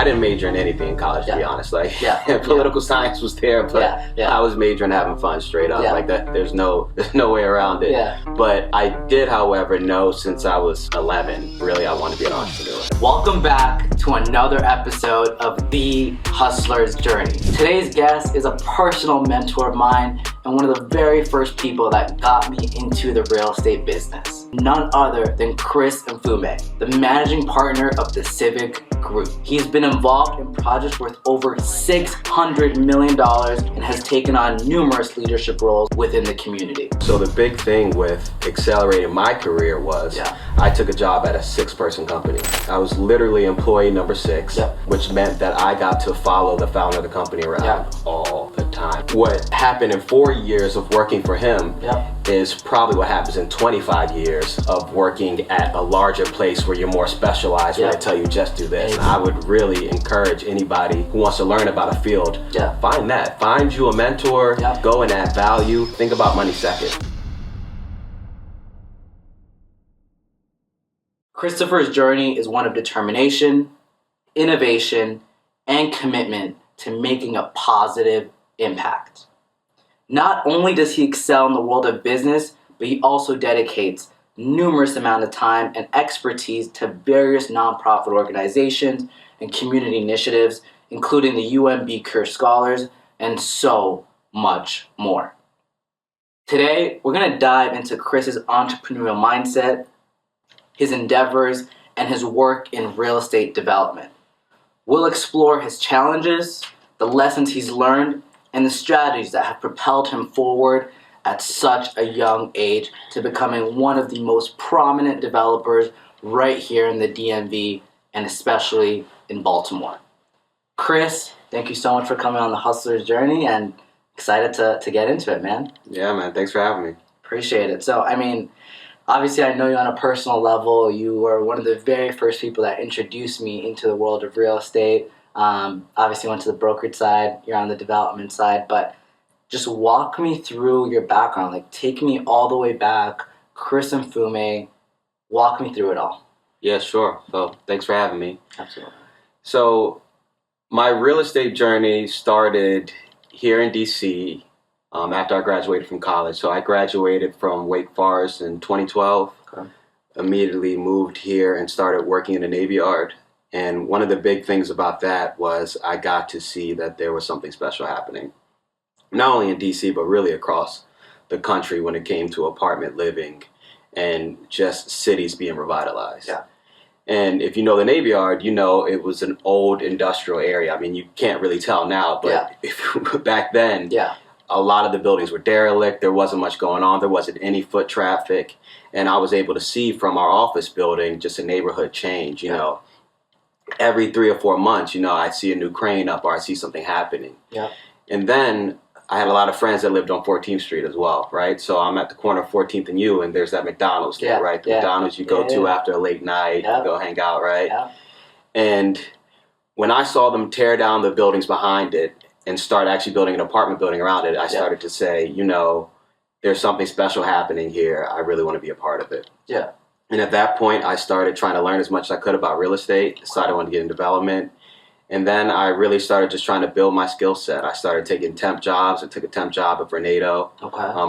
didn't major in anything in college, to be honest. Like, political science was there, but I was majoring having fun, straight up. Like that, there's no way around it. But I did, however, know since I was 11, really, I wanted to be an entrepreneur. Welcome back to another episode of The Hustler's Journey. Today's guest is a personal mentor of mine and one of the very first people that got me into the real estate business. None other than Mfume, the managing partner of the Civic Group. He's been involved in projects worth over $600 million and has taken on numerous leadership roles within the community. So the big thing with accelerating my career was I took a job at a 6-person company. I was literally employee number 6, which meant that I got to follow the founder of the company around all the time. What happened in 4 years of working for him is probably what happens in 25 years of working at a larger place where you're more specialized, where I tell you just do this. And I would really encourage anybody who wants to learn about a field, find that. Find you a mentor, go and add value. Think about money second. Christopher's journey is one of determination, innovation, and commitment to making a positive impact. Not only does he excel in the world of business, but he also dedicates numerous amount of time and expertise to various nonprofit organizations and community initiatives, including the UMB Career Scholars and so much more. Today, we're going to dive into Chris's entrepreneurial mindset, his endeavors, and his work in real estate development. We'll explore his challenges, the lessons he's learned, and the strategies that have propelled him forward at such a young age to becoming one of the most prominent developers right here in the DMV and especially in Baltimore. Chris, thank you so much for coming on the Hustler's Journey and excited to get into it, man. Yeah, man. Thanks for having me. Appreciate it. So, I mean, obviously I know you on a personal level. You were one of the very first people that introduced me into the world of real estate. Obviously went to the brokerage side, you're on the development side, but just walk me through your background, like take me all the way back, Chris Mfume, walk me through it all. Yeah, sure. So thanks for having me. Absolutely. So my real estate journey started here in DC after I graduated from college. So I graduated from Wake Forest in 2012, immediately moved here and started working in the Navy Yard. And one of the big things about that was I got to see that there was something special happening, not only in DC, but really across the country when it came to apartment living and just cities being revitalized. And if you know the Navy Yard, you know it was an old industrial area. I mean, you can't really tell now, but back then, a lot of the buildings were derelict. There wasn't much going on. There wasn't any foot traffic. And I was able to see from our office building just a neighborhood change, you know. Every 3 or 4 months, you know, I see a new crane up or I see something happening. And then I had a lot of friends that lived on 14th Street as well, right? So I'm at the corner of 14th and U, and there's that McDonald's there, right? The McDonald's you go to after a late night, you go hang out, right? And when I saw them tear down the buildings behind it and start actually building an apartment building around it, I started to say, you know, there's something special happening here. I really want to be a part of it. And at that point, I started trying to learn as much as I could about real estate, decided I wanted to get in development. And then I really started just trying to build my skill set. I started taking temp jobs. I took a temp job at Vornado.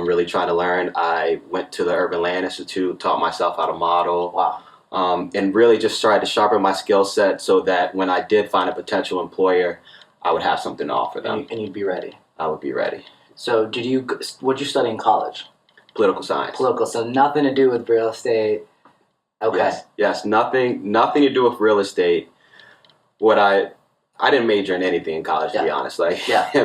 Really trying to learn. I went to the Urban Land Institute, taught myself how to model. And really just started to sharpen my skill set so that when I did find a potential employer, I would have something to offer them. And you'd be ready. I would be ready. So what did you study in college? Political science. Political, so nothing to do with real estate. Yes, nothing to do with real estate. What I didn't major in anything in college, to be honest. Like,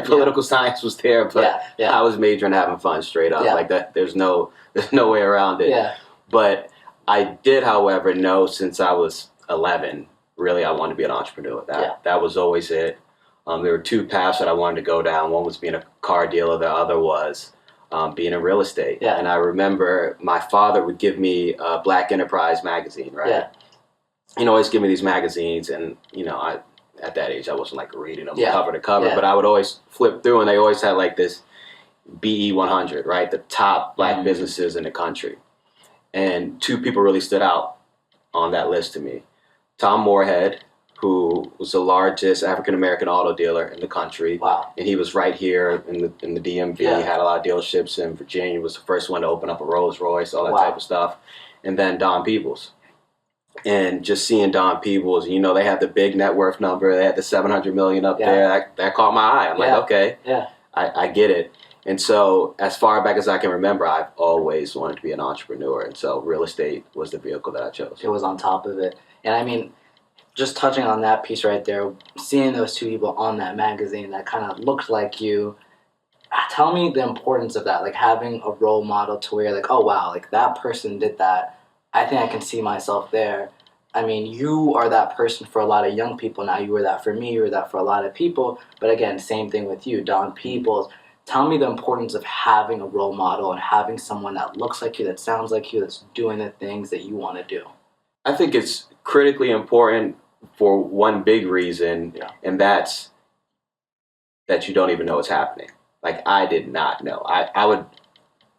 political science was there, but I was majoring having fun, straight up. Like that, there's no way around it. But I did, however, know since I was 11, really, I wanted to be an entrepreneur. That was always it. There were 2 paths that I wanted to go down. One was being a car dealer. The other was being in real estate. And I remember my father would give me a Black Enterprise magazine, right? You know, always give me these magazines, and, you know, at that age, I wasn't like reading them cover to cover, but I would always flip through, and they always had like this BE 100, right? The top Black businesses in the country. And 2 people really stood out on that list to me. Tom Moorhead, who was the largest African American auto dealer in the country. Wow. And he was right here in the DMV. Yeah. He had a lot of dealerships in Virginia. Was the first one to open up a Rolls Royce, all that Wow. type of stuff. And then Don Peebles. And just seeing Don Peebles, you know, they had the big net worth number. They had the 700 million up there. That caught my eye. I'm like, okay, I get it. And so as far back as I can remember, I've always wanted to be an entrepreneur. And so real estate was the vehicle that I chose. It was on top of it. And I mean, just touching on that piece right there, seeing those two people on that magazine that kind of looked like you, tell me the importance of that, like having a role model to where you're like, oh wow, like that person did that. I think I can see myself there. I mean, you are that person for a lot of young people now. You were that for me. You were that for a lot of people. But again, same thing with you, Don Peebles. Tell me the importance of having a role model and having someone that looks like you, that sounds like you, that's doing the things that you want to do. I think it's critically important for one big reason, and that's that you don't even know what's happening. Like, I did not know. I would,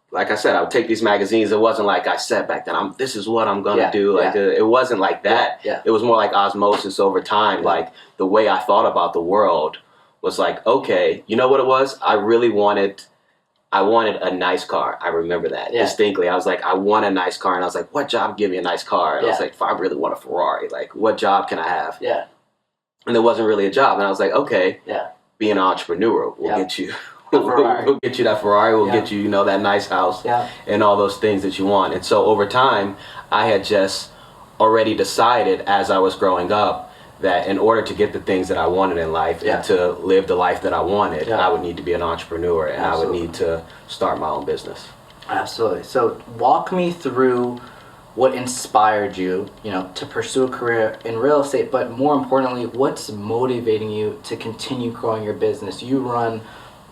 like I said, I would take these magazines. It wasn't like I said back then, this is what I'm going to do. Like, it wasn't like that. It was more like osmosis over time. Like, the way I thought about the world was like, okay, you know what it was? I wanted a nice car. I remember that distinctly. I was like, I want a nice car. And I was like, what job give me a nice car? And I was like, if I really want a Ferrari, like, what job can I have? And there wasn't really a job. And I was like, okay, be an entrepreneur. We'll get you. We'll get you that Ferrari. We'll get you, you know, that nice house and all those things that you want. And so over time, I had just already decided as I was growing up that in order to get the things that I wanted in life and to live the life that I wanted, I would need to be an entrepreneur and I would need to start my own business. Absolutely. So walk me through what inspired you, you know, to pursue a career in real estate, but more importantly, what's motivating you to continue growing your business? You run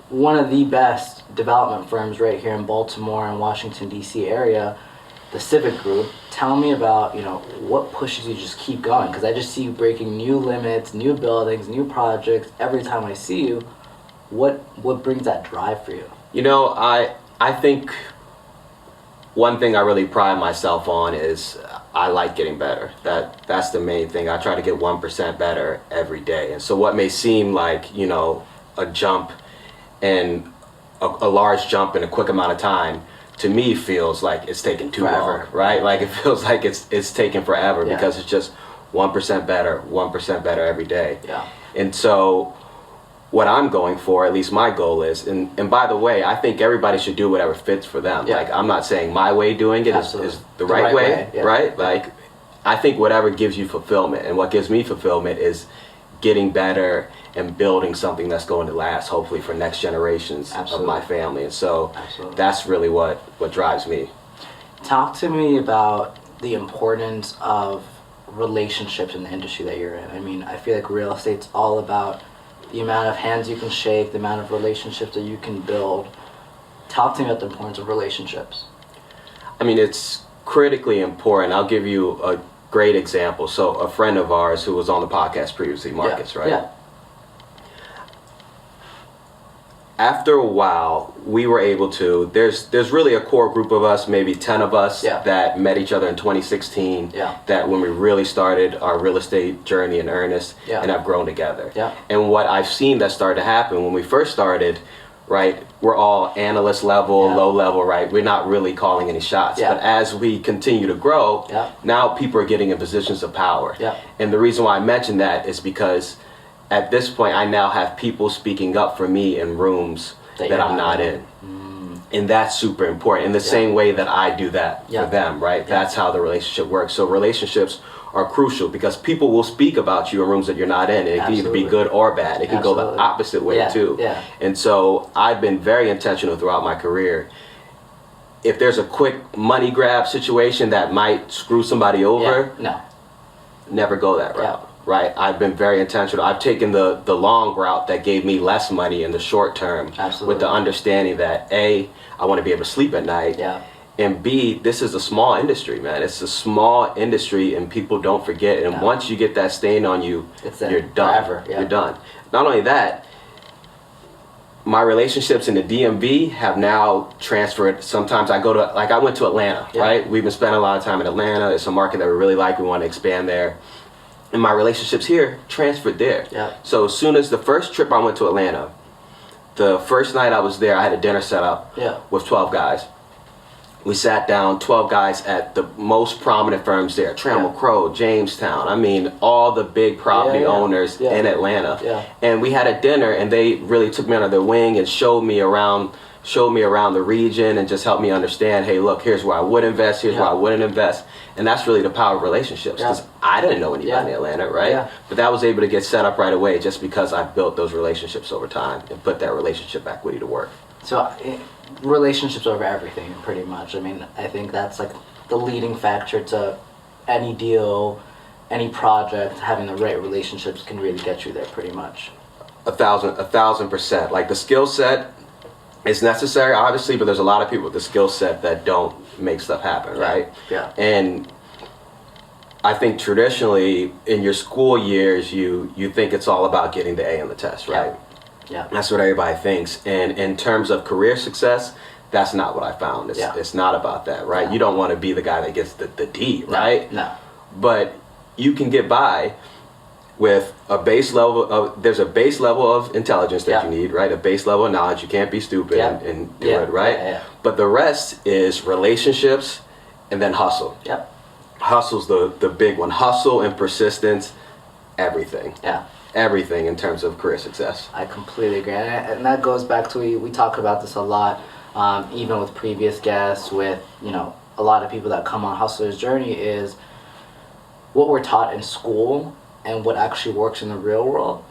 one of the best development firms right here in Baltimore and Washington, D.C. area, the Civic Group. Tell me about, you know, what pushes you to just keep going? Because I just see you breaking new limits, new buildings, new projects every time I see you. What brings that drive for you? You know, I think one thing I really pride myself on is I like getting better. That's the main thing. I try to get 1% better every day. And so what may seem like, you know, a jump and a large jump in a quick amount of time, to me feels like it's taking too long, right? Like it feels like it's taking forever because it's just 1% better every day. And so what I'm going for, at least my goal is, and by the way, I think everybody should do whatever fits for them. Like, I'm not saying my way doing it is the right way, right? Like, I think whatever gives you fulfillment, and what gives me fulfillment is getting better and building something that's going to last, hopefully for next generations of my family. And so that's really what drives me. Talk to me about the importance of relationships in the industry that you're in. I mean, I feel like real estate's all about the amount of hands you can shake, the amount of relationships that you can build. Talk to me about the importance of relationships. I mean, it's critically important. I'll give you a great example. So a friend of ours who was on the podcast previously, Marcus, right? After a while, we were able to, there's really a core group of us, maybe 10 of us that met each other in 2016, that when we really started our real estate journey in earnest and have grown together. And what I've seen that started to happen when we first started, right, we're all analyst level, low level, right? We're not really calling any shots. But as we continue to grow, now people are getting in positions of power. And the reason why I mention that is because at this point, I now have people speaking up for me in rooms that I'm not in. And that's super important. In the same way that I do that for them, right? That's how the relationship works. So relationships are crucial because people will speak about you in rooms that you're not in. And it can either be good or bad. It can go the opposite way too. And so I've been very intentional throughout my career. If there's a quick money grab situation that might screw somebody over, never go that route. Right, I've been very intentional. I've taken the long route that gave me less money in the short term with the understanding that A, I want to be able to sleep at night, and B, this is a small industry, man. It's a small industry and people don't forget. And once you get that stain on you, you're done. Forever, You're done. Not only that, my relationships in the DMV have now transferred. Sometimes I went to Atlanta, right? We've been spending a lot of time in Atlanta. It's a market that we really like. We want to expand there. And my relationships here transferred there. Yeah. So as soon as the first trip I went to Atlanta, the first night I was there, I had a dinner set up with 12 guys. We sat down, 12 guys at the most prominent firms there, Trammell Crow, Jamestown. I mean, all the big property owners in Atlanta. Yeah. And we had a dinner, and they really took me under their wing and showed me around the region and just helped me understand, hey, look, here's where I would invest, here's where I wouldn't invest. And that's really the power of relationships, because I didn't know anybody in Atlanta, right? Yeah. But that was able to get set up right away just because I built those relationships over time and put that relationship equity to work. So relationships over everything, pretty much. I mean, I think that's like the leading factor to any deal, any project. Having the right relationships can really get you there, pretty much. 1,000%. Like, the skill set is necessary, obviously, but there's a lot of people with the skill set that don't make stuff happen, right? Yeah. And I think traditionally in your school years, you think it's all about getting the A on the test, right? Yeah. That's what everybody thinks. And in terms of career success, that's not what I found. It's not about that, right? You don't want to be the guy that gets the D, right? No. But you can get by with a base level of, there's a base level of intelligence that you need, right? A base level of knowledge. You can't be stupid and do it, right? Yeah. But the rest is relationships and then hustle. Yep. Hustle's the big one. Hustle and persistence, everything. Yeah. Everything in terms of career success. I completely agree. And that goes back to, we talk about this a lot, even with previous guests, with, a lot of people that come on Hustler's Journey, is what we're taught in school and what actually works in the real world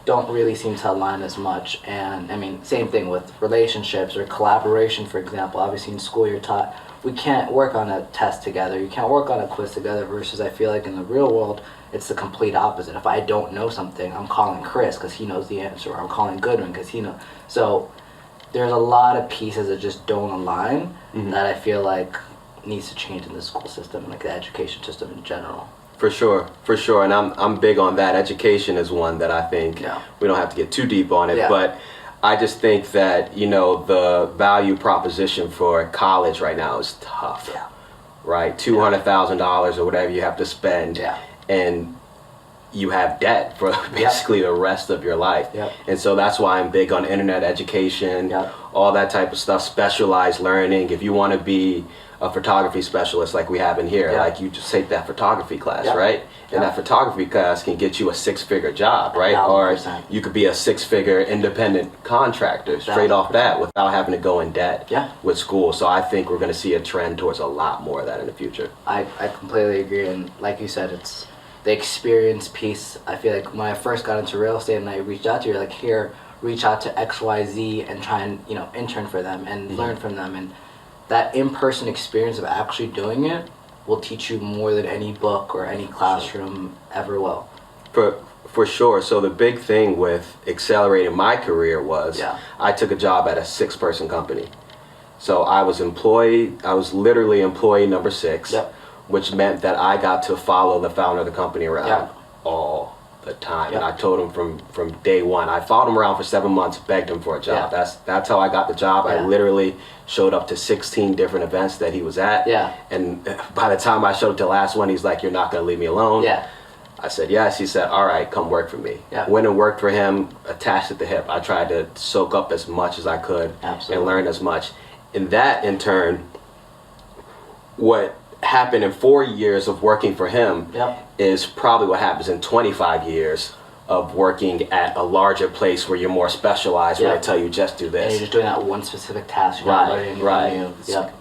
don't really seem to align as much. And I mean, same thing with relationships or collaboration, for example. Obviously in school you're taught we can't work on a test together, you can't work on a quiz together, versus I feel like in the real world it's the complete opposite. If I don't know something, I'm calling Chris because he knows the answer, or I'm calling Goodwin because he knows. So there's a lot of pieces that just don't align that I feel like needs to change in the school system, like the education system in general. For sure, and I'm big on that. Education is one that I think we don't have to get too deep on it, but I just think that, the value proposition for college right now is tough, right? $200,000 or whatever you have to spend, and you have debt for basically the rest of your life. And so that's why I'm big on internet education, all that type of stuff, specialized learning. If you want to be a photography specialist like we have in here, like, you just take that photography class, right? And that photography class can get you a 6-figure job, right? 100%. Or you could be a 6-figure independent contractor straight off that without having to go in debt with school. So I think we're going to see a trend towards a lot more of that in the future. I completely agree. And like you said, it's the experience piece. I feel like when I first got into real estate and I reached out to you, like, here, reach out to XYZ and try and, intern for them and learn from them. And that in-person experience of actually doing it will teach you more than any book or any classroom ever will. For sure. So the big thing with accelerating my career was I took a job at a 6-person company. So I was literally employee number 6, which meant that I got to follow the founder of the company around all the time. And I told him from day one, I followed him around for 7 months, begged him for a job. That's how I got the job. I literally showed up to 16 different events that he was at. And by the time I showed up to the last one, he's like, "You're not going to leave me alone?" I said, "Yes." He said, "All right, come work for me." Went and worked for him, attached at the hip. I tried to soak up as much as I could and learn as much. And that, in turn, what happened in 4 years of working for him is probably what happens in 25 years of working at a larger place where you're more specialized, where they tell you just do this. And you're just doing that one specific task.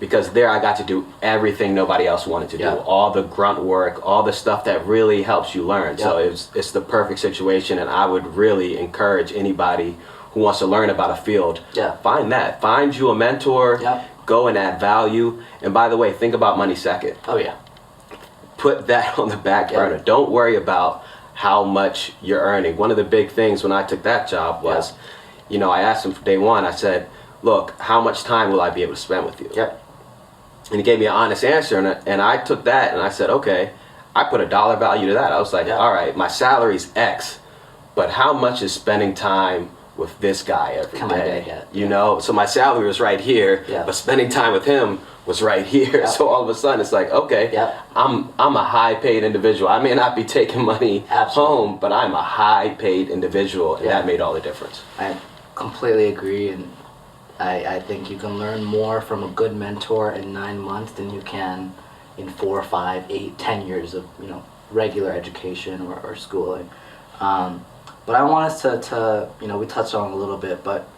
Because there I got to do everything nobody else wanted to do. All the grunt work, all the stuff that really helps you learn. So it's the perfect situation, and I would really encourage anybody who wants to learn about a field, find that. Find you a mentor, go and add value. And by the way, think about money second. Put that on the back burner. Don't worry about how much you're earning. One of the big things when I took that job was, I asked him from day one, I said, "Look, how much time will I be able to spend with you?" And he gave me an honest answer, and I took that and I said, okay, I put a dollar value to that. I was like, all right, my salary's X, but how much is spending time with this guy every Come on, day. Dad. You know, so my salary was right here, but spending time with him was right here. So all of a sudden it's like, okay, I'm a high paid individual. I may not be taking money home, but I'm a high paid individual, and that made all the difference. I completely agree, and I think you can learn more from a good mentor in 9 months than you can in 4, 5, 8, 10 years of regular education or schooling. But I want us to we touched on it a little bit, but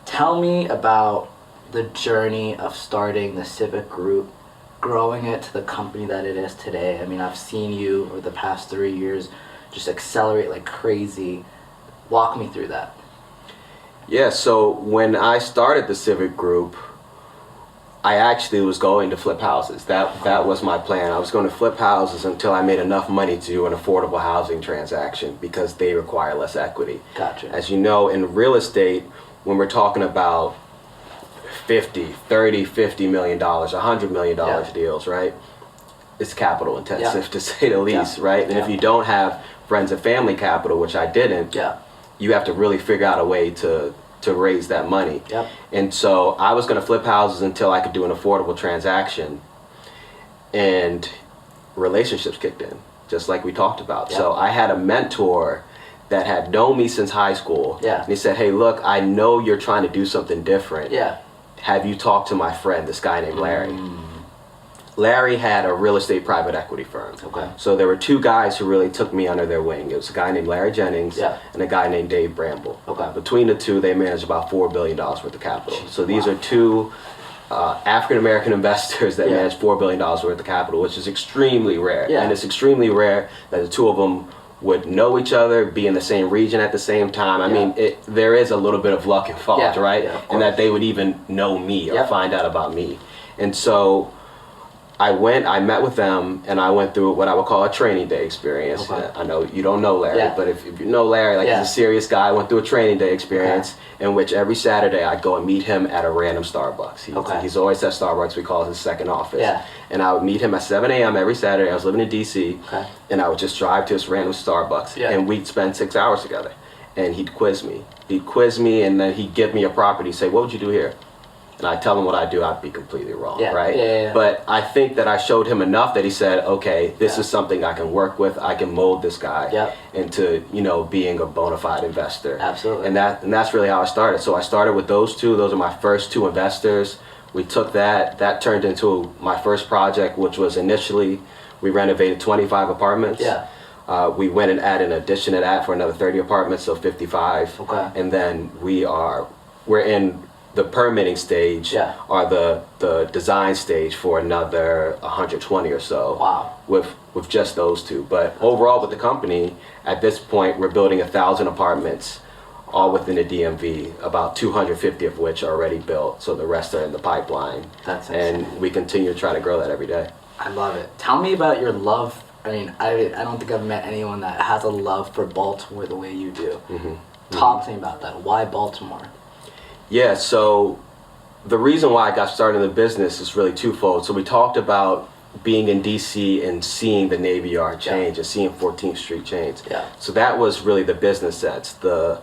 tell me about the journey of starting the Civic Group, growing it to the company that it is today. I mean, I've seen you over the past 3 years just accelerate like crazy. Walk me through that. Yeah, so when I started the Civic Group, I actually was going to flip houses. That was my plan. I was going to flip houses until I made enough money to do an affordable housing transaction because they require less equity. Gotcha. As you know, in real estate, when we're talking about $50 million, $100 million deals, right? It's capital intensive to say the least, right? And if you don't have friends and family capital, which I didn't, you have to really figure out a way to raise that money. And so I was going to flip houses until I could do an affordable transaction, and relationships kicked in, just like we talked about. So I had a mentor that had known me since high school, and he said, hey, look, I know you're trying to do something different. Have you talked to my friend, this guy named Larry? Larry had a real estate private equity firm. So there were two guys who really took me under their wing. It was a guy named Larry Jennings and a guy named Dave Bramble. Between the two, they managed about $4 billion worth of capital. So these are two African-American investors that manage $4 billion worth of capital, which is extremely rare. And it's extremely rare that the two of them would know each other, be in the same region at the same time. I mean, there is a little bit of luck involved, right? And that they would even know me or find out about me. And so I met with them, and I went through what I would call a training day experience. I know you don't know Larry, but if you know Larry, like he's a serious guy. I went through a training day experience in which every Saturday I'd go and meet him at a random Starbucks. He's always at Starbucks. We call it his second office. And I would meet him at 7 a.m. every Saturday. I was living in D.C., and I would just drive to this random Starbucks, and we'd spend 6 hours together. And he'd quiz me. And then he'd give me a property, say, what would you do here? And I tell him what I do, I'd be completely wrong, right? But I think that I showed him enough that he said, okay, this is something I can work with. I can mold this guy into, being a bona fide investor. Absolutely. And that's really how I started. So I started with those two. Those are my first two investors. We took that turned into my first project, which was initially, we renovated 25 apartments. We went and added an addition to that for another 30 apartments, so 55. And then we're in the permitting stage or the design stage for another 120 or so. With just those two. But overall with the company, at this point, we're building 1,000 apartments all within the DMV, about 250 of which are already built, so the rest are in the pipeline. That's insane. And we continue to try to grow that every day. I love it. Tell me about your love. I mean, I don't think I've met anyone that has a love for Baltimore the way you do. Talk to me about that. Why Baltimore? Yeah, so the reason why I got started in the business is really twofold. So we talked about being in DC and seeing the Navy Yard change and seeing 14th Street change. So that was really the business sense. The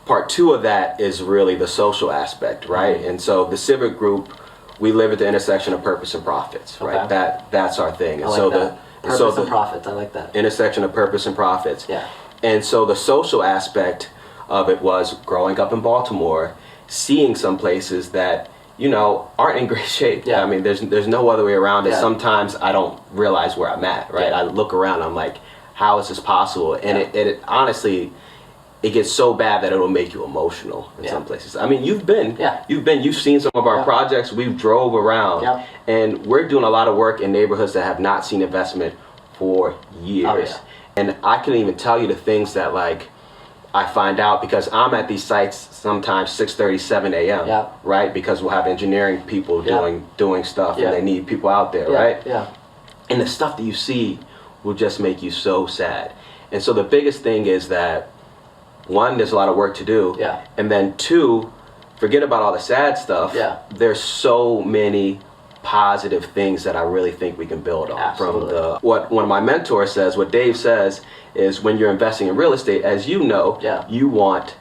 part two of that is really the social aspect, right? And so the Civic Group, we live at the intersection of purpose and profits, right? That's our thing. And I like that. Purpose and profits, I like that. Intersection of purpose and profits. And so the social aspect of it was growing up in Baltimore, seeing some places that aren't in great shape. I mean, there's no other way around it. Sometimes I don't realize where I'm at, right? I look around, I'm like, how is this possible? And it honestly, it gets so bad that it'll make you emotional in some places. I mean, you've seen some of our projects. We've drove around, and we're doing a lot of work in neighborhoods that have not seen investment for years. And I can even tell you the things that I find out because I'm at these sites sometimes 6:30, 7 a.m. Right? Because we'll have engineering people doing stuff, and they need people out there, right? And the stuff that you see will just make you so sad. And so the biggest thing is that, one, there's a lot of work to do, and then two, forget about all the sad stuff. There's so many positive things that I really think we can build on. From what one of my mentors says, what Dave says is, when you're investing in real estate, as you know, you want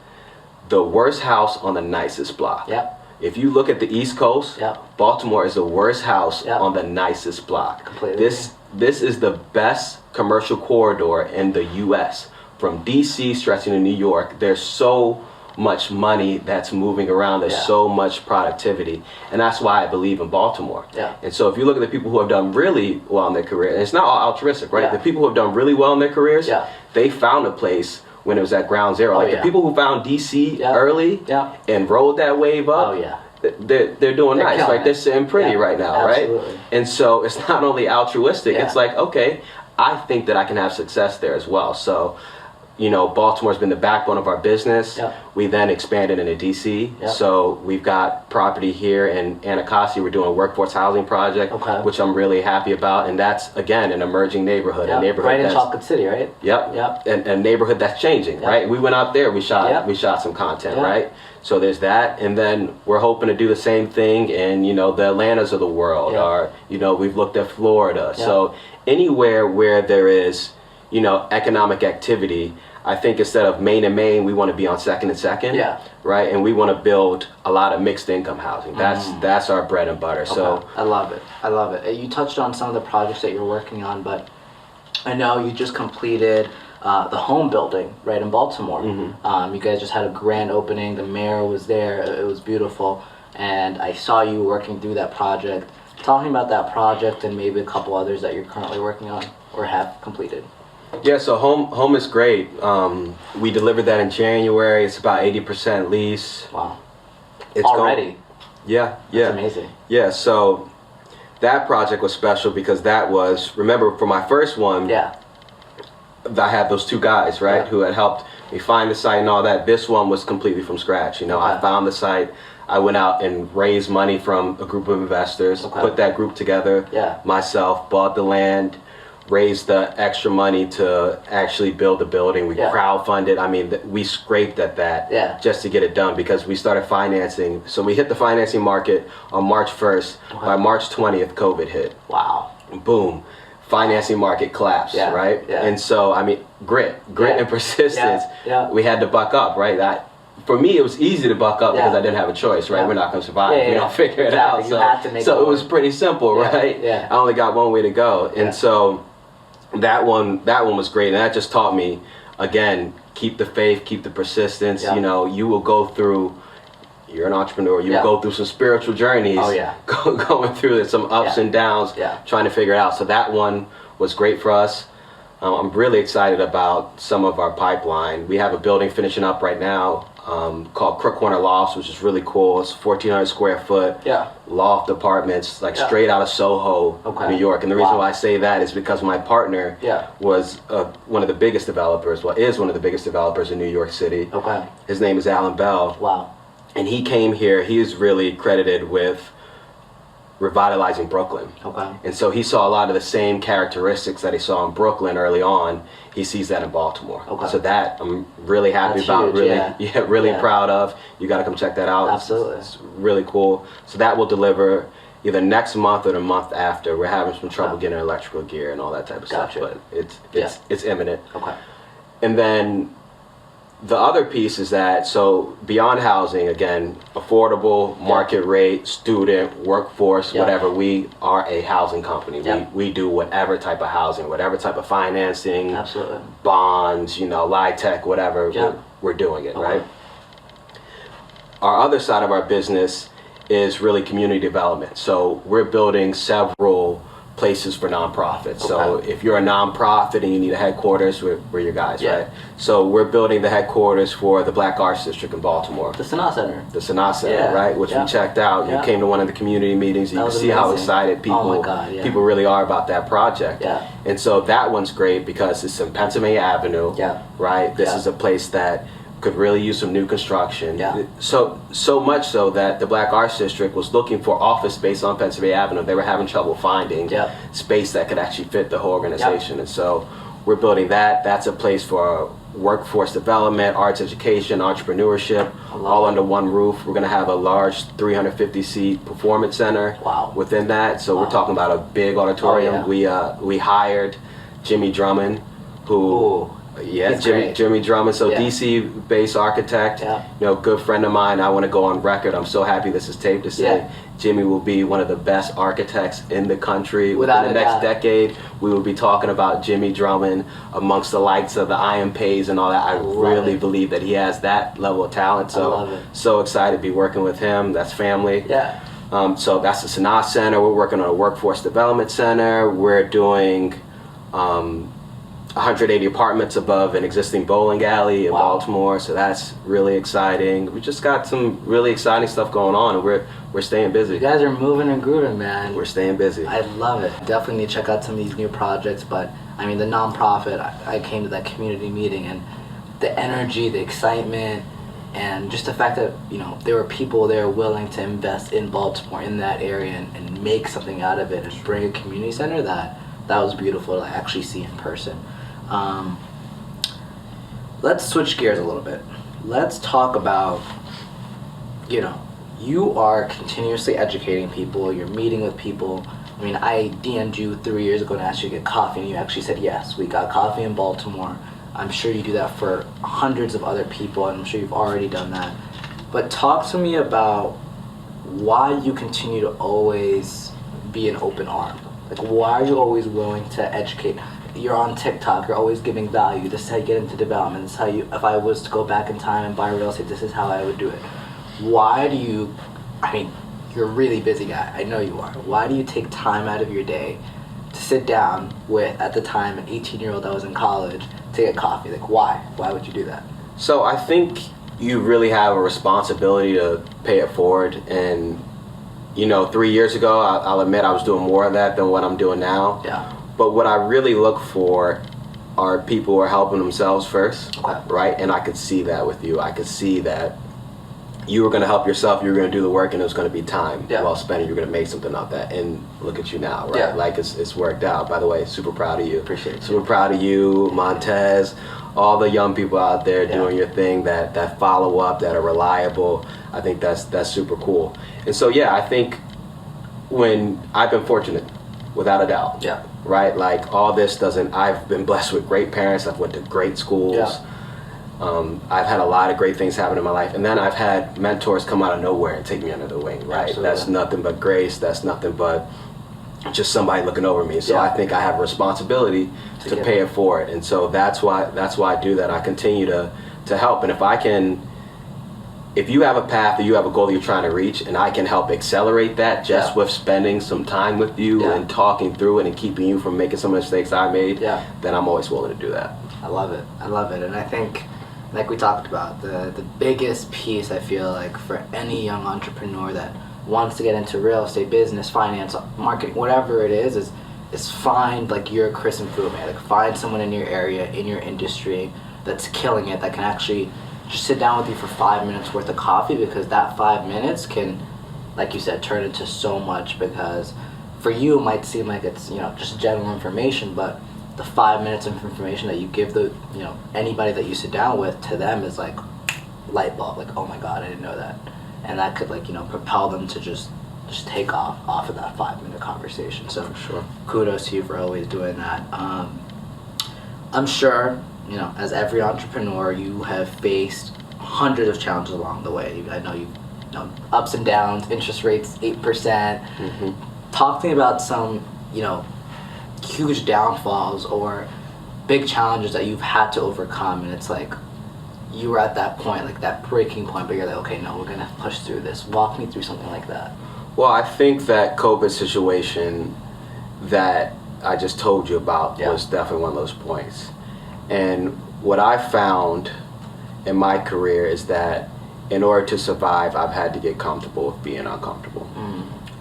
the worst house on the nicest block. Yep. If you look at the East Coast, Baltimore is the worst house on the nicest block. Completely. This is the best commercial corridor in the U.S. From D.C. stretching to New York. There's so much money that's moving around. There's so much productivity, and that's why I believe in Baltimore. And so if you look at the people who have done really well in their career, and it's not all altruistic, right? The people who have done really well in their careers, they found a place when it was at ground zero. The people who found DC early and rode that wave up, they're doing nice. Like they're sitting pretty right now, right? And so it's not only altruistic, it's like, okay, I think that I can have success there as well. So, you know, Baltimore's been the backbone of our business. We then expanded into DC. So we've got property here in Anacostia. We're doing a workforce housing project, which I'm really happy about. And that's, again, an emerging neighborhood. A neighborhood right in Chocolate City, right? And a neighborhood that's changing, right? We went out there, we shot some content, right? So there's that. And then we're hoping to do the same thing in, you know, the Atlantas of the world. Or, you know, we've looked at Florida. So anywhere where there is, you know, economic activity, I think instead of main and main, we want to be on second and second, right? And we want to build a lot of mixed income housing. That's our bread and butter. So I love it. I love it. You touched on some of the projects that you're working on, but I know you just completed the home building right in Baltimore. You guys just had a grand opening. The mayor was there. It was beautiful, and I saw you working through that project. Talking about that project and maybe a couple others that you're currently working on or have completed. Yeah, so home is great. We delivered that in January. It's about 80% lease. Wow. It's already? That's amazing. Yeah, so that project was special because that was, remember, for my first one, I had those two guys, right, who had helped me find the site and all that. This one was completely from scratch. You know, I found the site. I went out and raised money from a group of investors, put that group together myself, bought the land, raised the extra money to actually build the building. We crowdfunded. I mean, we scraped at that just to get it done because we started financing. So we hit the financing market on March 1st. By March 20th, COVID hit. Wow. Boom. Financing market collapsed, right? And so, I mean, grit and persistence. We had to buck up, right? For me, it was easy to buck up because I didn't have a choice, right? We're not going to survive if we don't figure it out. So it was pretty simple, right? I only got one way to go. And so that one was great. And that just taught me, again, keep the faith, keep the persistence. You know, you will go through, you're an entrepreneur, you will go through some spiritual journeys, going through some ups and downs, trying to figure it out. So that one was great for us. I'm really excited about some of our pipeline. We have a building finishing up right now called Crook Corner Lofts, which is really cool. It's 1,400 square foot loft apartments, like straight out of Soho, New York. And the reason why I say that is because my partner was one of the biggest developers, is one of the biggest developers in New York City. His name is Alan Bell. And he came here, he is really credited with revitalizing Brooklyn. And so he saw a lot of the same characteristics that he saw in Brooklyn early on. He sees that in Baltimore. So that I'm really happy about, huge, really proud of. You got to come check that out. Absolutely. It's really cool. So that will deliver either next month or the month after. We're having some trouble getting electrical gear and all that type of stuff, but it's imminent. And then the other piece is that, so beyond housing, again, affordable, market rate, student, workforce, whatever, we are a housing company. We do whatever type of housing, whatever type of financing, bonds, you know, LIHTC, whatever, we're doing it, right? Our other side of our business is really community development. So we're building several places for nonprofits. So if you're a nonprofit and you need a headquarters, we're your guys, right? So we're building the headquarters for the Black Arts District in Baltimore. The Sanaa Center. The Sanaa Center, right? Which we checked out. You came to one of the community meetings. You can see how excited people people really are about that project. And so that one's great because it's in Pennsylvania Avenue, right? This is a place that could really use some new construction. So much so that the Black Arts District was looking for office space on Pennsylvania Avenue. They were having trouble finding space that could actually fit the whole organization. And so we're building that. That's a place for workforce development, arts education, entrepreneurship, all under one roof. We're gonna have a large 350-seat performance center within that. So we're talking about a big auditorium. We hired Jimmy Drummond, who Yeah, He's great. Jimmy Drummond. So Yeah. DC-based architect, Yeah. Good friend of mine. I want to go on record. I'm so happy this is taped to say Yeah. Jimmy will be one of the best architects in the country. Without Within the a next doubt. decade, we will be talking about Jimmy Drummond amongst the likes of the Ian Pays and all that. I love really it. believe that he has that level of talent. I love it. So excited to be working with him. That's family. Yeah. So that's the Sanaa Center. We're working on a workforce development center. We're doing 180 apartments above an existing bowling alley in Wow. Baltimore. So that's really exciting. We just got some really exciting stuff going on, and we're staying busy. You guys are moving and grooving, man. We're staying busy. I love it. Definitely need to check out some of these new projects. But I mean, the nonprofit, I came to that community meeting, and the energy, the excitement, and just the fact that there were people there willing to invest in Baltimore, in that area, and make something out of it, and bring a community center. That was beautiful to actually see in person. Let's switch gears a little bit. Let's talk about, you are continuously educating people, you're meeting with people. I mean, I DM'd you 3 years ago and asked you to get coffee, and you actually said yes. We got coffee in Baltimore. I'm sure you do that for hundreds of other people, and I'm sure you've already done that. But talk to me about why you continue to always be an open arm. Like, why are you always willing to educate? You're on TikTok, you're always giving value. This is how you get into development. This is how if I was to go back in time and buy real estate, this is how I would do it. Why do you, you're a really busy guy, I know you are. Why do you take time out of your day to sit down with, at the time, an 18-year-old that was in college to get coffee? Like, why? Why would you do that? So I think you really have a responsibility to pay it forward. And, 3 years ago, I'll admit I was doing more of that than what I'm doing now. Yeah. But what I really look for are people who are helping themselves first, Okay. right? And I could see that with you. I could see that you were going to help yourself, you were going to do the work, and it was going to be time well spent, and you're going to make something of that. And look at you now, right? Yeah. Like it's worked out. By the way, super proud of you. Appreciate it. Super proud of you, Montez, all the young people out there doing your thing that follow up, that are reliable. I think that's super cool. And so, I think when I've been fortunate, without a doubt. Yeah. Right? Like all this I've been blessed with great parents. I've went to great schools. Yeah. I've had a lot of great things happen in my life. And then I've had mentors come out of nowhere and take me under the wing, right? Absolutely. That's nothing but grace. That's nothing but just somebody looking over me. So I think I have a responsibility to pay it forward. And so that's why I do that. I continue to help. And if you have a path or you have a goal that you're trying to reach, and I can help accelerate that just with spending some time with you and talking through it and keeping you from making some of the mistakes I made, then I'm always willing to do that. I love it. And I think, like we talked about, the biggest piece I feel like for any young entrepreneur that wants to get into real estate, business, finance, marketing, whatever it is find like your Chris and Mfume. Like find someone in your area, in your industry that's killing it, that can actually just sit down with you for 5 minutes worth of coffee, because that 5 minutes can, like you said, turn into so much. Because for you it might seem like it's just general information, but the 5 minutes of information that you give anybody that you sit down with, to them is like light bulb, like, oh my god, I didn't know that. And that could propel them to just take off of that 5 minute conversation. So Sure. Kudos to you for always doing that. I'm sure as every entrepreneur, you have faced hundreds of challenges along the way. I know you've ups and downs, interest rates 8%. Mm-hmm. Talk to me about some huge downfalls or big challenges that you've had to overcome, and it's like you were at that point, like that breaking point, but you're like, okay, no, we're gonna push through this. Walk me through something like that. Well, I think that COVID situation that I just told you about was definitely one of those points. And what I found in my career is that in order to survive, I've had to get comfortable with being uncomfortable.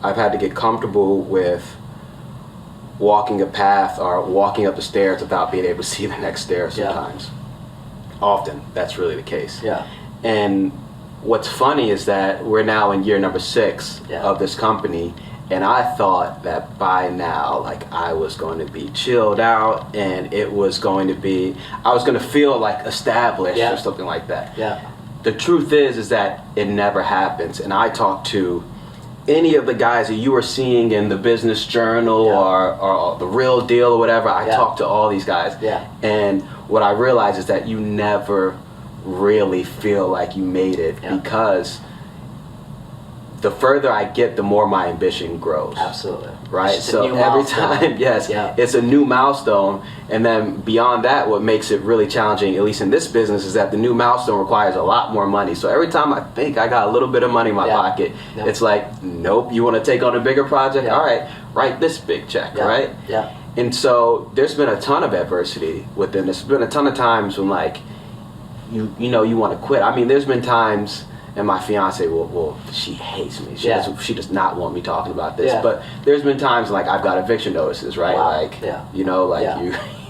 I've had to get comfortable with walking a path or walking up the stairs without being able to see the next stair sometimes. Often, that's really the case. Yeah. And what's funny is that we're now in year number 6 of this company, and I thought that by now, like, I was going to be chilled out, and I was going to feel like established or something like that. Yeah. The truth is that it never happens. And I talked to any of the guys that you were seeing in the Business Journal or The Real Deal or whatever. I talked to all these guys. Yeah. And what I realized is that you never really feel like you made it because the further I get, the more my ambition grows. Absolutely. Right? So every time, it's a new milestone. And then beyond that, what makes it really challenging, at least in this business, is that the new milestone requires a lot more money. So every time I think I got a little bit of money in my pocket, it's like, nope, you want to take on a bigger project? All right, write this big check, right? Yeah. And so there's been a ton of adversity within this. There's been a ton of times when, like, you want to quit. I mean, there's been times. And my fiance she hates me. She does not want me talking about this. But there's been times like I've got eviction notices, right? Wow. Like,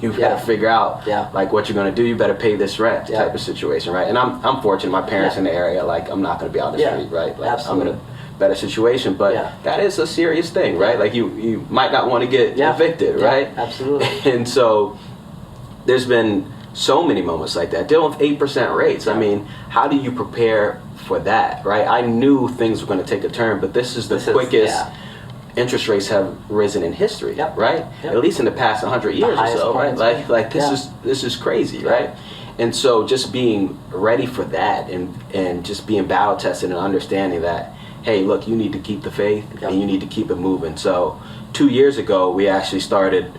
you better figure out like what you're gonna do. You better pay this rent type of situation, right? And I'm fortunate. My parents in the area, like I'm not gonna be out the street, right? Like Absolutely. I'm in a better situation. But that is a serious thing, right? Like you might not want to get evicted, right? Absolutely. And so there's been so many moments like that. Dealing with 8% rates. I mean, how do you prepare for that, right? I knew things were going to take a turn, but this is the quickest interest rates have risen in history, right? At least in the past 100 years or so, right? Like this is crazy, right? And so just being ready for that and just being battle tested and understanding that, hey, look, you need to keep the faith and you need to keep it moving. So 2 years ago, we actually started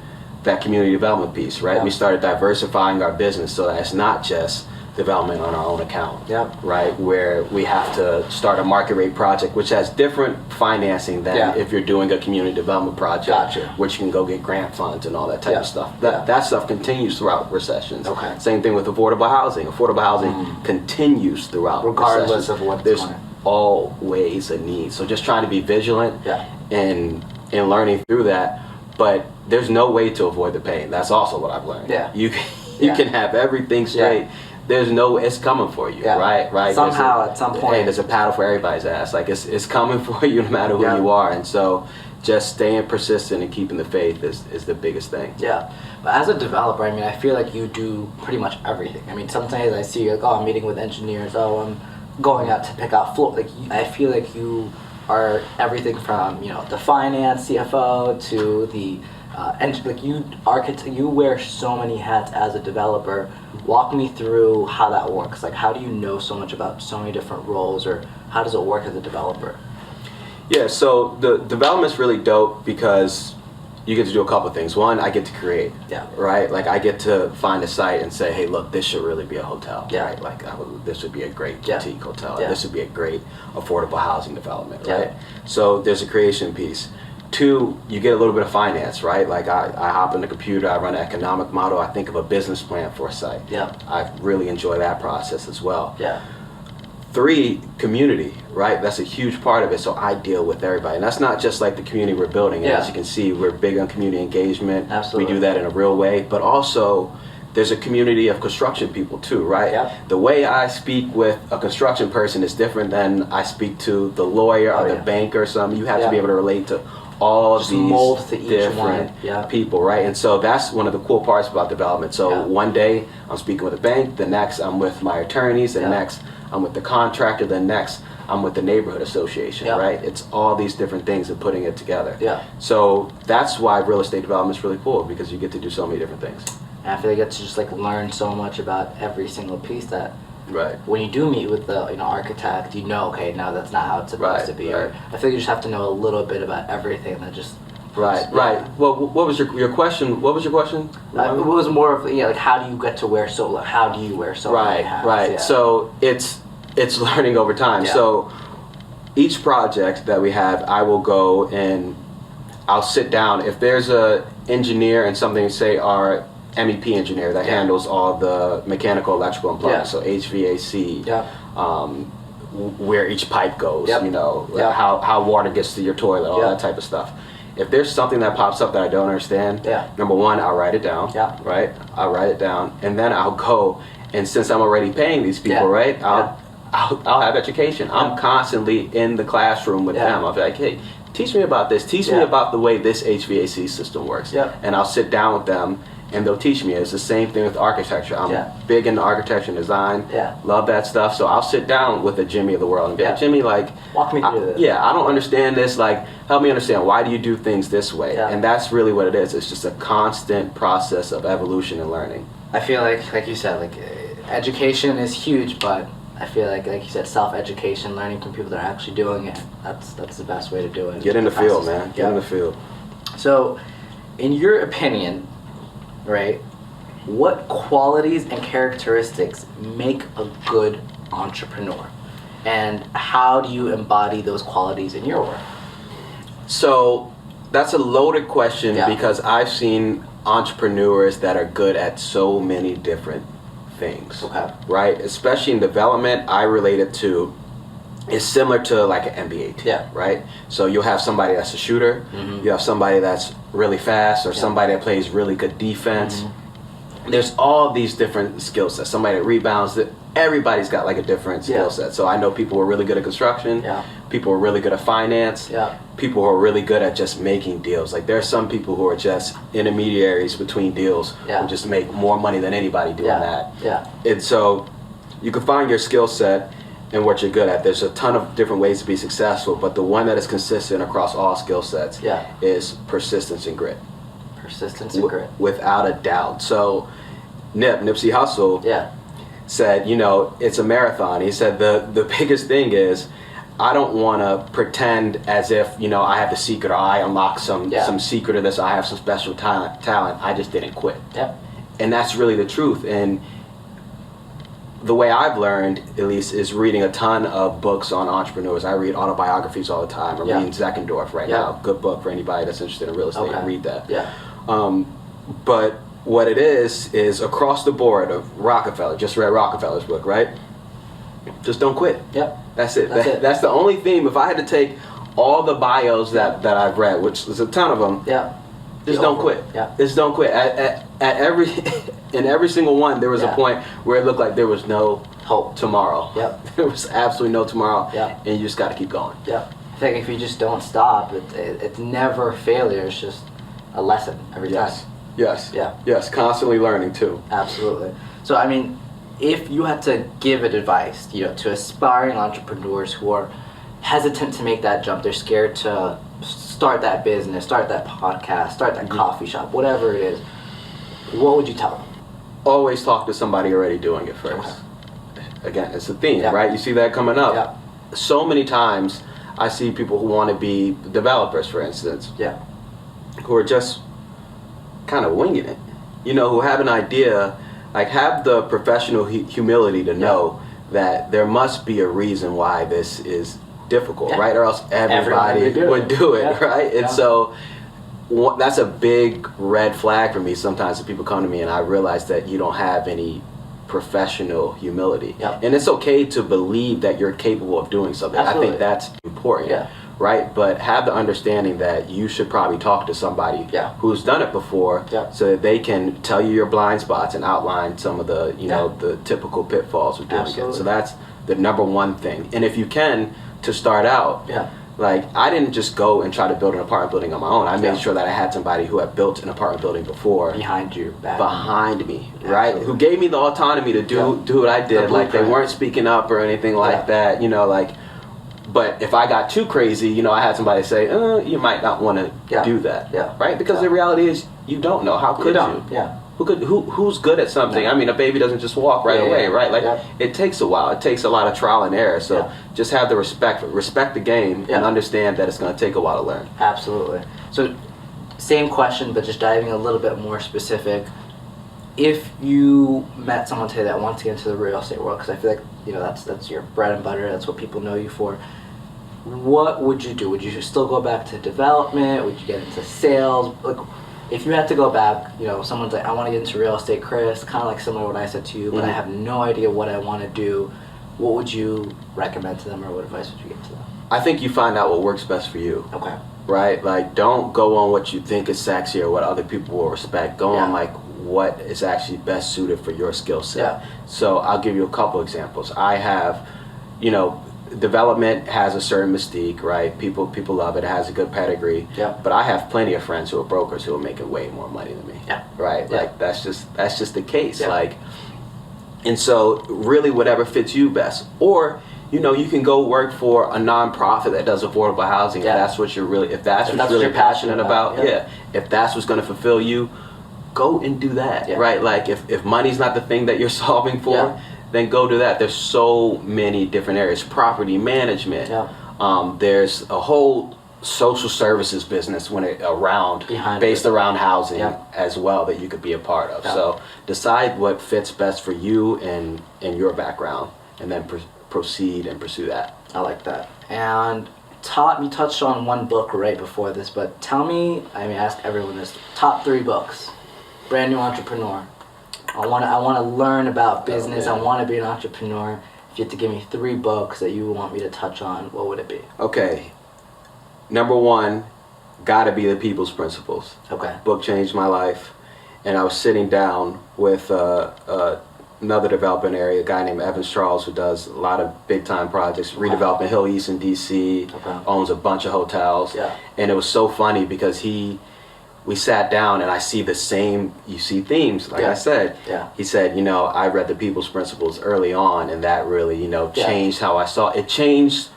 that community development piece, right? We started diversifying our business so that it's not just development on our own account, right? Where we have to start a market rate project, which has different financing than if you're doing a community development project, which you can go get grant funds and all that type of stuff. That stuff continues throughout recessions. Same thing with affordable housing. Affordable housing continues throughout regardless recessions. of what there's always a need. So just trying to be vigilant and learning through that. But there's no way to avoid the pain. That's also what I've learned. You can have everything straight. There's no, it's coming for you, right? Somehow, at some point. Hey, there's a paddle for everybody's ass. Like, it's coming for you no matter who you are. And so just staying persistent and keeping the faith is the biggest thing. Yeah. But as a developer, I mean, I feel like you do pretty much everything. I mean, sometimes I see you like, I'm meeting with engineers. I'm going out to pick out floor. Like, I feel like you are everything from, the finance CFO to the like you wear so many hats as a developer. Walk me through how that works. Like, how do you know so much about so many different roles, or how does it work as a developer? Yeah, so the development's really dope because you get to do a couple of things. One, I get to create, right? Like, I get to find a site and say, hey, look, this should really be a hotel, right? Like, this would be a great boutique hotel. This would be a great affordable housing development, right? So there's a creation piece. Two, you get a little bit of finance, right? Like I hop in the computer, I run an economic model, I think of a business plan for a site. I really enjoy that process as well. Three, community, right? That's a huge part of it. So I deal with everybody. And that's not just like the community we're building. And as you can see, we're big on community engagement. Absolutely. We do that in a real way. But also, there's a community of construction people too, right? The way I speak with a construction person is different than I speak to the lawyer or the banker or something. You have to be able to relate to all just these mold to each different people, right? And so that's one of the cool parts about development. So one day I'm speaking with a bank, the next I'm with my attorneys, the next I'm with the contractor, the next I'm with the neighborhood association, right? It's all these different things and putting it together. So that's why real estate development is really cool, because you get to do so many different things. And I feel like you get to just like learn so much about every single piece that when you do meet with the architect, okay, now that's not how it's supposed to be. Or I feel like you just have to know a little bit about everything that just Right. Well, what was your question? What was your question? It was more of like how do you get to wear so how do you wear so many hats? Right. So it's learning over time. So each project that we have, I will go and I'll sit down. If there's a engineer and something, say our MEP engineer that handles all the mechanical, electrical, and plumbing, so HVAC, where each pipe goes, how water gets to your toilet, all that type of stuff. If there's something that pops up that I don't understand, number one, I'll write it down, right? I'll write it down, and then I'll go, and since I'm already paying these people, right, I'll have education. I'm constantly in the classroom with them. I'll be like, hey, teach me about this. Teach me about the way this HVAC system works. And I'll sit down with them, and they'll teach me. It's the same thing with architecture. I'm big into architecture and design. Love that stuff. So I'll sit down with the Jimmy of the world and be like, Jimmy, like, walk me through this. I don't understand this. Like, help me understand. Why do you do things this way? And that's really what it is. It's just a constant process of evolution and learning. I feel like you said, education is huge, but I feel like you said, self-education, learning from people that are actually doing it. That's the best way to do it. Get in the field, man. Get in the field. So, in your opinion, right, what qualities and characteristics make a good entrepreneur? And how do you embody those qualities in your work? So, that's a loaded question because I've seen entrepreneurs that are good at so many different things. Okay. Right? Especially in development, I relate it to, it's similar to like an NBA team. Yeah. Right? So you'll have somebody that's a shooter, you have somebody that's really fast, or somebody that plays really good defense. There's all these different skill sets. Somebody that rebounds, that everybody's got like a different skill set. So I know people who are really good at construction, people who are really good at finance, people who are really good at just making deals. Like there are some people who are just intermediaries between deals who just make more money than anybody doing that. And so you can find your skill set and what you're good at. There's a ton of different ways to be successful, but the one that is consistent across all skill sets is persistence and grit. Persistence and grit. Without a doubt. So Nipsey Hussle said, it's a marathon. He said the biggest thing is I don't want to pretend as if, I have the secret or I unlock some secret of this, I have some special talent. I just didn't quit. And that's really the truth. And the way I've learned, at least, is reading a ton of books on entrepreneurs. I read autobiographies all the time. I'm reading Zeckendorf right now. Good book for anybody that's interested in real estate. Read that. But what it is across the board of Rockefeller. Just read Rockefeller's book, right? Just don't quit. That's it. That's the only theme. If I had to take all the bios that I've read, which is a ton of them, just don't quit. Just don't quit. In every single one, there was a point where it looked like there was no hope tomorrow. There was absolutely no tomorrow, and you just got to keep going. I think if you just don't stop, it's never failure. It's just a lesson every time. Yes, constantly learning too. Absolutely. So, I mean, if you had to give it advice, to aspiring entrepreneurs who are hesitant to make that jump, they're scared to start that business, start that podcast, start that coffee shop, whatever it is, what would you tell them? Always talk to somebody already doing it first. Again, it's a theme, right? You see that coming up. So many times I see people who want to be developers, for instance, who are just kind of winging it, who have an idea, like have the professional humility to know that there must be a reason why this is difficult, right? Or else everybody would do it, right? And so that's a big red flag for me sometimes when people come to me and I realize that you don't have any professional humility. And it's okay to believe that you're capable of doing something. I think that's important, right? But have the understanding that you should probably talk to somebody who's done it before so that they can tell you your blind spots and outline some of the, the typical pitfalls of doing it. So that's the number one thing. And if you can, to start out, like I didn't just go and try to build an apartment building on my own. I made sure that I had somebody who had built an apartment building before behind me, right? Who gave me the autonomy to do what I did. Like they weren't speaking up or anything like that, But if I got too crazy, I had somebody say, you might not want to do that, right? Because the reality is you don't know. How could you? Who's good at something? I mean, a baby doesn't just walk right away, right? Like it takes a while. It takes a lot of trial and error. So just have the respect the game, and understand that it's going to take a while to learn. Absolutely. So same question, but just diving a little bit more specific. If you met someone today that wants to get into the real estate world, because I feel like that's your bread and butter. That's what people know you for. What would you do? Would you still go back to development? Would you get into sales? Like, if you had to go back, someone's like, I want to get into real estate, Chris, kind of like similar to what I said to you, but I have no idea what I want to do. What would you recommend to them, or what advice would you give to them? I think you find out what works best for you. Okay. Right? Like, don't go on what you think is sexy or what other people will respect. Go on, like, what is actually best suited for your skill set. So I'll give you a couple examples. I have, development has a certain mystique, right? People love it. It has a good pedigree. But I have plenty of friends who are brokers who are making way more money than me. Right? Like that's just the case. Like, and so really whatever fits you best. Or you can go work for a nonprofit that does affordable housing. If that's what you're really, if that's what you're really passionate about. If that's what's going to fulfill you, go and do that, Yeah. right? Like if money's not the thing that you're solving for, Yeah. then go do that. There's so many different areas. Property management. Yeah. There's a whole social services business based it. around housing Yeah. as well that you could be a part of. Yeah. So decide what fits best for you and your background, and then proceed and pursue that. I like that. And you touched on one book right before this, but tell me, I ask everyone this, top 3 books, brand new entrepreneur. I want to learn about business. I want to be an entrepreneur. If you had to give me 3 books that you want me to touch on, what would it be? Okay. Number 1, gotta be The People's Principles. Okay. Book changed my life. And I was sitting down with another developer in the area, a guy named Evans Charles, who does a lot of big time projects, redeveloping Hill East in DC, owns a bunch of hotels. Yeah. And it was so funny because we sat down and I see you see themes, like I said. Yeah. He said, I read The People's Principles early on, and that really, changed how I saw it. It changed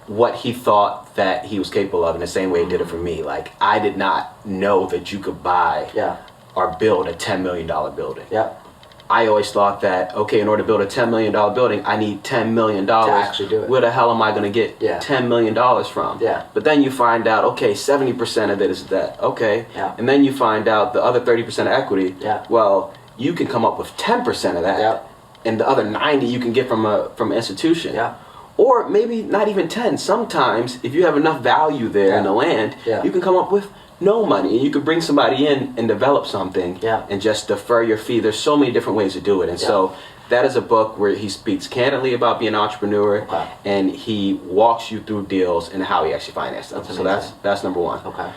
what he thought that he was capable of in the same way it did it for me. Like, I did not know that you could buy or build a $10 million building. Yeah. I always thought that, okay, in order to build a $10 million building, I need $10 million to actually do it. Where the hell am I going to get $10 million from? Yeah. But then you find out, okay, 70% of it is debt. Okay. Yeah. And then you find out the other 30% of equity. Yeah. Well, you can come up with 10% of that. Yeah. And the other 90 you can get from an institution. Yeah. Or maybe not even 10. Sometimes, if you have enough value there in the land, you can come up with no money, and you could bring somebody in and develop something and just defer your fee. There's so many different ways to do it. And so that is a book where he speaks candidly about being an entrepreneur, and he walks you through deals and how he actually financed them. So that's number 1. Okay.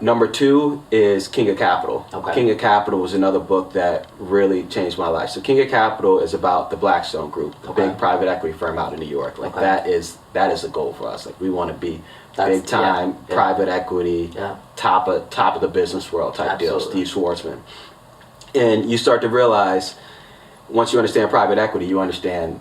Number 2 is King of Capital. Okay. King of Capital was another book that really changed my life. So King of Capital is about the Blackstone Group, the big private equity firm out in New York. Like that is a goal for us. Like we want to be big time private equity, top of the business world type deal. Steve Schwarzman. And you start to realize, once you understand private equity, you understand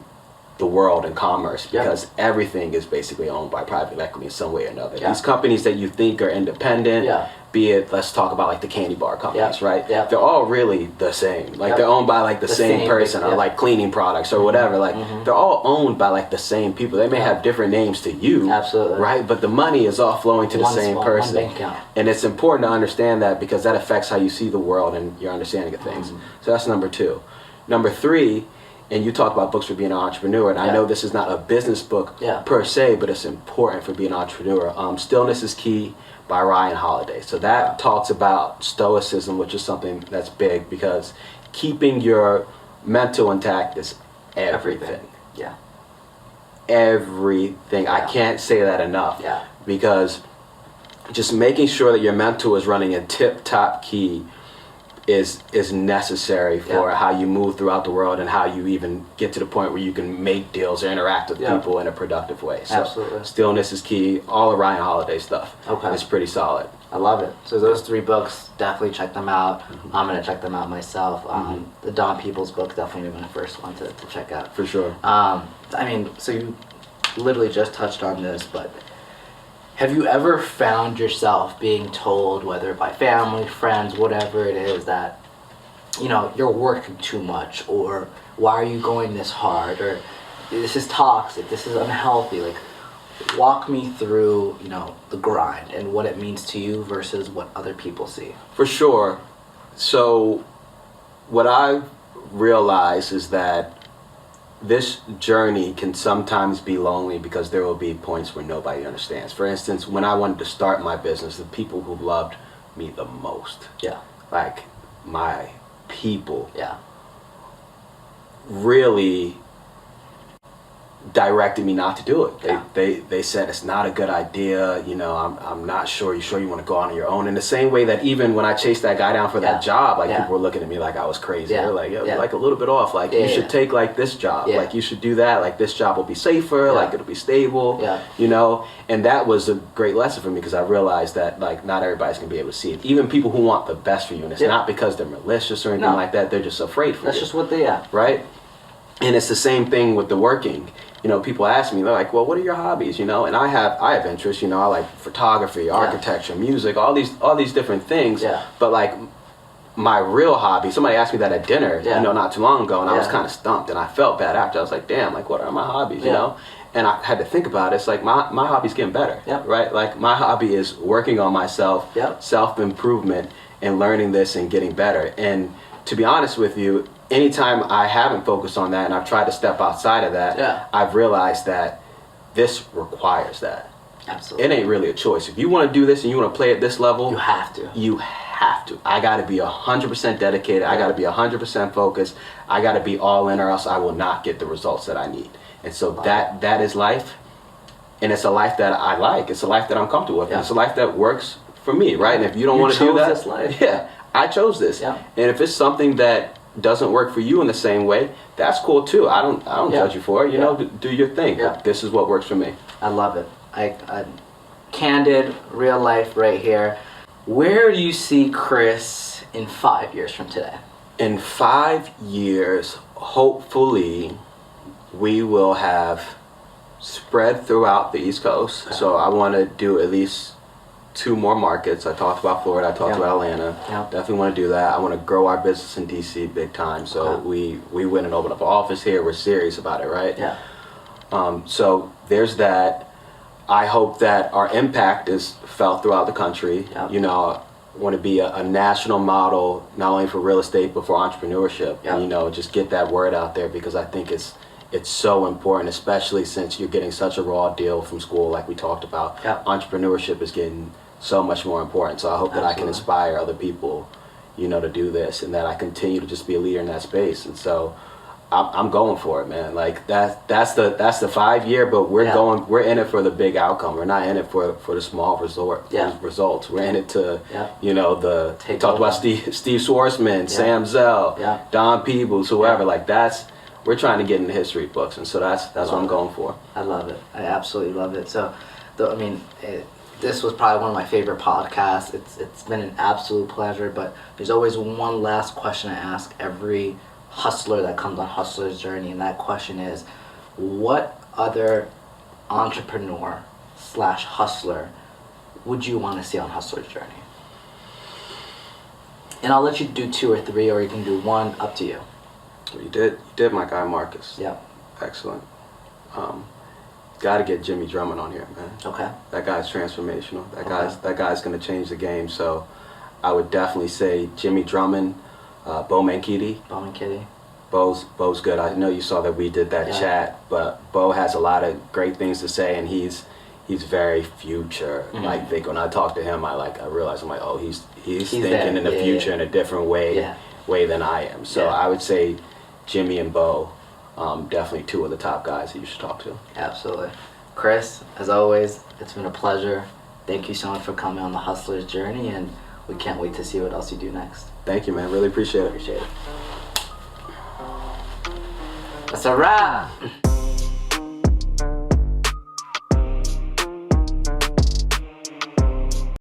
the world and commerce, because everything is basically owned by private equity in some way or another. These companies that you think are independent, be it, let's talk about like the candy bar companies, right? They're all really the same. Like they're owned by like the same person, or like cleaning products or whatever. Like they're all owned by like the same people. They may have different names to you, right? But the money is all flowing to the same person. And it's important to understand that, because that affects how you see the world and your understanding of things. So that's number 2. Number 3, and you talked about books for being an entrepreneur, and I know this is not a business book per se, but it's important for being an entrepreneur. Stillness is Key by Ryan Holiday. So that talks about stoicism, which is something that's big, because keeping your mental intact is everything. Everything. I can't say that enough. Because just making sure that your mental is running in tip-top key is necessary for how you move throughout the world, and how you even get to the point where you can make deals or interact with people in a productive way. So Stillness is Key, all of Ryan Holiday stuff. It's pretty solid. I love it. So those 3 books, definitely check them out. I'm going to check them out myself. The Don Peoples book, definitely my first one to check out. For sure. So you literally just touched on this, but have you ever found yourself being told, whether by family, friends, whatever it is, that, you're working too much, or why are you going this hard, or this is toxic, this is unhealthy? Like, walk me through, the grind and what it means to you versus what other people see. For sure. So what I've realized is that this journey can sometimes be lonely, because there will be points where nobody understands. For instance, when I wanted to start my business, the people who loved me the most, like my people, really directed me not to do it. They said it's not a good idea. I'm not sure. You sure you want to go on your own? In the same way that even when I chased that guy down for that job, like people were looking at me like I was crazy. They're like, you're like a little bit off. Like you should take like this job. Like you should do that. Like this job will be safer. Like it'll be stable. And that was a great lesson for me, because I realized that like not everybody's gonna be able to see it. Even people who want the best for you, and it's not because they're malicious or anything like that. They're just afraid for you. That's just what they are. Right. And it's the same thing with the working. People ask me, they're like, well, what are your hobbies? And I have interests, I like photography, architecture, music, all these different things. But like my real hobby, somebody asked me that at dinner, Yeah. not too long ago, and I was Yeah. kind of stumped, and I felt bad after. I was like, damn, like, what are my hobbies, Yeah. you know? And I had to think about it. It's like, my hobby's getting better, Yeah. right? Like, my hobby is working on myself, Yeah. self-improvement, and learning this and getting better. And to be honest with you, anytime I haven't focused on that and I've tried to step outside of that, Yeah. I've realized that this requires that. Absolutely. It ain't really a choice. If you want to do this and you want to play at this level, You have to. You have to. I got to be 100% dedicated. I got to be 100% focused. I got to be all in, or else I will not get the results that I need. And so that is life, and it's a life that I like. It's a life that I'm comfortable with. Yeah. It's a life that works for me, right? And if you don't want to do that, this life. yeah, I chose this. Yeah. And if it's something that doesn't work for you in the same way, that's cool too. I don't Yeah. judge you for it. You Yeah. know, do your thing. Yeah. But this is what works for me. I love it. I candid, real life right here. Where do you see Chris in 5 years from today? In 5 years, hopefully, we will have spread throughout the East Coast. Okay. So I want to do at least 2 more markets. I talked about Florida. I talked Yeah. about Atlanta. Yeah. Definitely want to do that. I want to grow our business in DC big time. So Okay. we went and opened up an office here. We're serious about it, right? Yeah. So there's that. I hope that our impact is felt throughout the country. Yep. You know, I want to be a national model, not only for real estate, but for entrepreneurship. Yep. And, just get that word out there, because I think it's so important, especially since you're getting such a raw deal from school, like we talked about. Yep. Entrepreneurship is getting so much more important. So I hope that I can Absolutely. inspire other people, to do this, and that I continue to just be a leader in that space. And so I'm going for it, man. Like that's the 5 year, but we're Yeah. we're in it for the big outcome. We're not in it for the small Yeah. results. We're in it to, Yeah. Take talked over. about Steve Schwarzman, Sam Zell, Yeah. Don Peebles, whoever. Yeah. Like we're trying to get in the history books, and so that's what I'm going for. I love it. I absolutely love it. So, this was probably one of my favorite podcasts. It's been an absolute pleasure, but there's always one last question I ask every hustler that comes on Hustler's Journey, and that question is, what other entrepreneur / hustler would you want to see on Hustler's Journey? And I'll let you do 2 or 3, or you can do 1, up to you. You did my guy Marcus. Yeah. Excellent. Got to get Jimmy Drummond on here, man. Okay. That guy's transformational. That guy's going to change the game. So I would definitely say Jimmy Drummond, Bo Mankiti. Bowman Kitty. Bo's good. I know you saw that we did that Yeah. chat, but Bo has a lot of great things to say, and he's very future. Mhm. Like, when I talk to him, I realize I'm like, oh, he's thinking there. in the Yeah, future yeah. in a different way than I am. So Yeah. I would say Jimmy and Bo, definitely 2 of the top guys that you should talk to. Absolutely. Chris, as always, it's been a pleasure. Thank you so much for coming on the Hustler's Journey, and we can't wait to see what else you do next. Thank you, man. Really appreciate it. Appreciate it. That's a wrap.